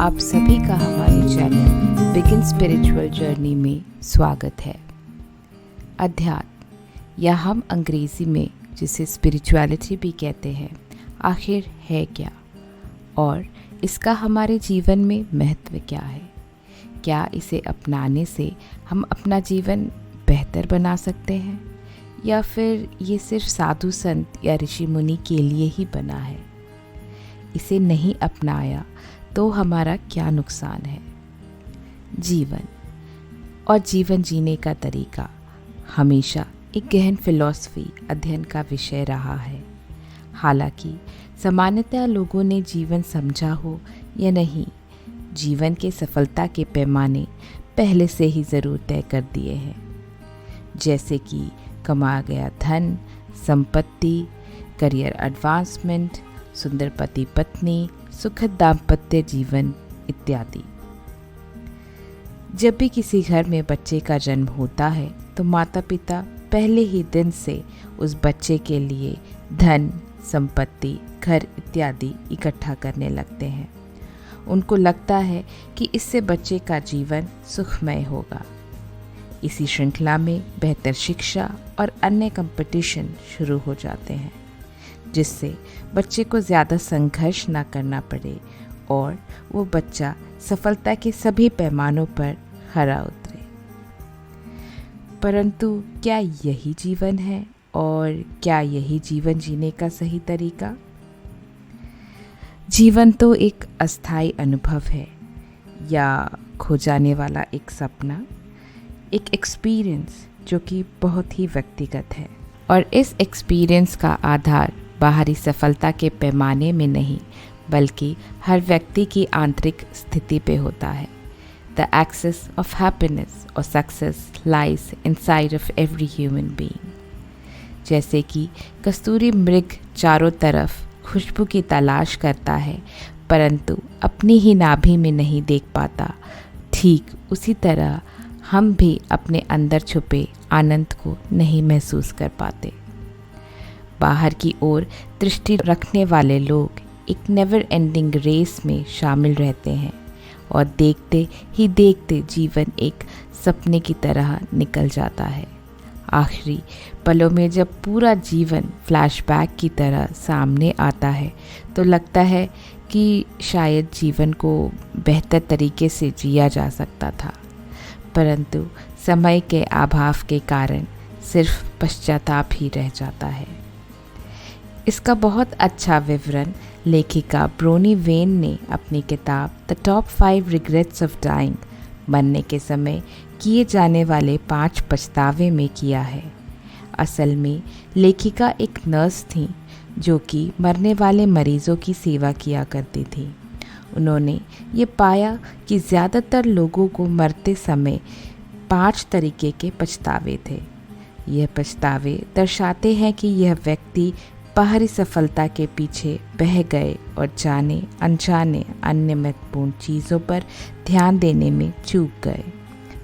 आप सभी का हमारे चैनल बिगिन स्पिरिचुअल जर्नी में स्वागत है। अध्यात्म या हम अंग्रेज़ी में जिसे स्पिरिचुअलिटी भी कहते हैं, आखिर है क्या और इसका हमारे जीवन में महत्व क्या है? क्या इसे अपनाने से हम अपना जीवन बेहतर बना सकते हैं या फिर ये सिर्फ साधु संत या ऋषि मुनि के लिए ही बना है? इसे नहीं अपनाया तो हमारा क्या नुकसान है? जीवन और जीवन जीने का तरीका हमेशा एक गहन फिलॉसफी अध्ययन का विषय रहा है। हालांकि सामान्यतः लोगों ने जीवन समझा हो या नहीं, जीवन के सफलता के पैमाने पहले से ही ज़रूर तय कर दिए हैं, जैसे कि कमाया गया धन, संपत्ति, करियर एडवांसमेंट, सुंदर पति पत्नी, सुखद दाम्पत्य जीवन इत्यादि। जब भी किसी घर में बच्चे का जन्म होता है तो माता पिता पहले ही दिन से उस बच्चे के लिए धन, संपत्ति, घर इत्यादि इकट्ठा करने लगते हैं। उनको लगता है कि इससे बच्चे का जीवन सुखमय होगा। इसी श्रृंखला में बेहतर शिक्षा और अन्य कंपटीशन शुरू हो जाते हैं, जिससे बच्चे को ज़्यादा संघर्ष ना करना पड़े और वो बच्चा सफलता के सभी पैमानों पर खरा उतरे। परंतु क्या यही जीवन है और क्या यही जीवन जीने का सही तरीका? जीवन तो एक अस्थायी अनुभव है या खो जाने वाला एक सपना, एक एक्सपीरियंस जो कि बहुत ही व्यक्तिगत है। और इस एक्सपीरियंस का आधार बाहरी सफलता के पैमाने में नहीं, बल्कि हर व्यक्ति की आंतरिक स्थिति पे होता है। द एक्सेस ऑफ हैप्पीनेस और success lies inside of every human being. जैसे कि कस्तूरी मृग चारों तरफ खुशबू की तलाश करता है, परंतु अपनी ही नाभि में नहीं देख पाता, ठीक उसी तरह हम भी अपने अंदर छुपे आनंद को नहीं महसूस कर पाते। बाहर की ओर दृष्टि रखने वाले लोग एक नेवर एंडिंग रेस में शामिल रहते हैं और देखते ही देखते जीवन एक सपने की तरह निकल जाता है। आखिरी पलों में जब पूरा जीवन फ्लैशबैक की तरह सामने आता है तो लगता है कि शायद जीवन को बेहतर तरीके से जिया जा सकता था, परंतु समय के अभाव के कारण सिर्फ पश्चाताप ही रह जाता है। इसका बहुत अच्छा विवरण लेखिका ब्रोनी वेन ने अपनी किताब the top 5 regrets of dying, मरने के समय किए जाने वाले 5 पछतावे में किया है। असल में लेखिका एक नर्स थी जो कि मरने वाले मरीजों की सेवा किया करती थी। उन्होंने ये पाया कि ज़्यादातर लोगों को मरते समय 5 तरीके के पछतावे थे। यह पछतावे दर्शाते हैं कि यह व्यक्ति बाहरी सफलता के पीछे बह गए और जाने अनजाने अन्य महत्वपूर्ण चीज़ों पर ध्यान देने में चूक गए।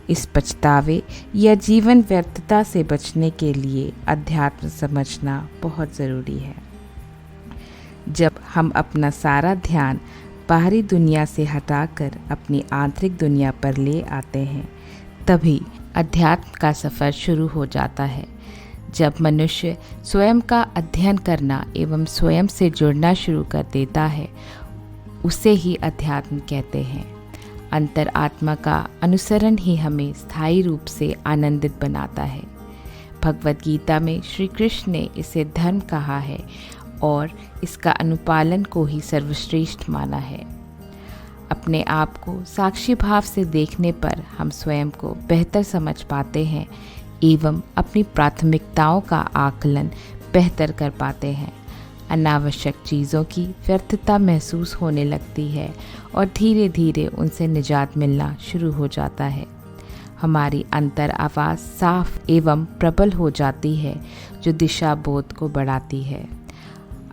इस पछतावे या जीवन व्यर्थता से बचने के लिए अध्यात्म समझना बहुत ज़रूरी है। जब हम अपना सारा ध्यान बाहरी दुनिया से हटाकर अपनी आंतरिक दुनिया पर ले आते हैं, तभी अध्यात्म का सफ़र शुरू हो जाता है। जब मनुष्य स्वयं का अध्ययन करना एवं स्वयं से जुड़ना शुरू कर देता है, उसे ही अध्यात्म कहते हैं। अंतर आत्मा का अनुसरण ही हमें स्थायी रूप से आनंदित बनाता है। भगवद गीता में श्री कृष्ण ने इसे धर्म कहा है और इसका अनुपालन को ही सर्वश्रेष्ठ माना है। अपने आप को साक्षी भाव से देखने पर हम स्वयं को बेहतर समझ पाते हैं एवं अपनी प्राथमिकताओं का आकलन बेहतर कर पाते हैं। अनावश्यक चीज़ों की व्यर्थता महसूस होने लगती है और धीरे धीरे उनसे निजात मिलना शुरू हो जाता है। हमारी अंतर आवाज़ साफ एवं प्रबल हो जाती है, जो दिशा बोध को बढ़ाती है।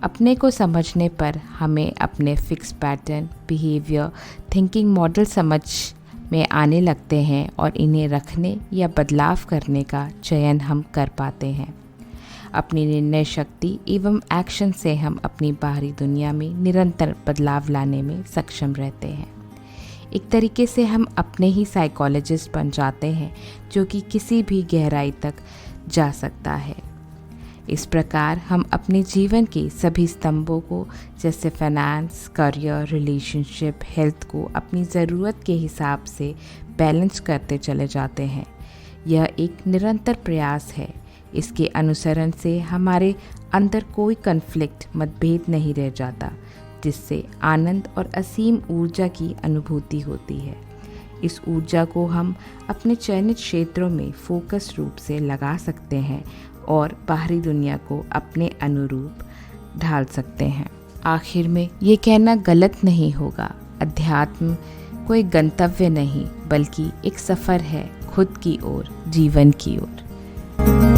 अपने को समझने पर हमें अपने fix pattern, behaviour, thinking model समझ में आने लगते हैं और इन्हें रखने या बदलाव करने का चयन हम कर पाते हैं। अपनी निर्णय शक्ति एवं एक्शन से हम अपनी बाहरी दुनिया में निरंतर बदलाव लाने में सक्षम रहते हैं। एक तरीके से हम अपने ही साइकोलॉजिस्ट बन जाते हैं, जो कि किसी भी गहराई तक जा सकता है। इस प्रकार हम अपने जीवन के सभी स्तंभों को, जैसे फाइनेंस, करियर, रिलेशनशिप, हेल्थ को अपनी ज़रूरत के हिसाब से बैलेंस करते चले जाते हैं। यह एक निरंतर प्रयास है। इसके अनुसरण से हमारे अंदर कोई कन्फ्लिक्ट, मतभेद नहीं रह जाता, जिससे आनंद और असीम ऊर्जा की अनुभूति होती है। इस ऊर्जा को हम अपने चयनित क्षेत्रों में फोकस रूप से लगा सकते हैं और बाहरी दुनिया को अपने अनुरूप ढाल सकते हैं। आखिर में ये कहना गलत नहीं होगा, अध्यात्म कोई गंतव्य नहीं बल्कि एक सफ़र है खुद की ओर, जीवन की ओर।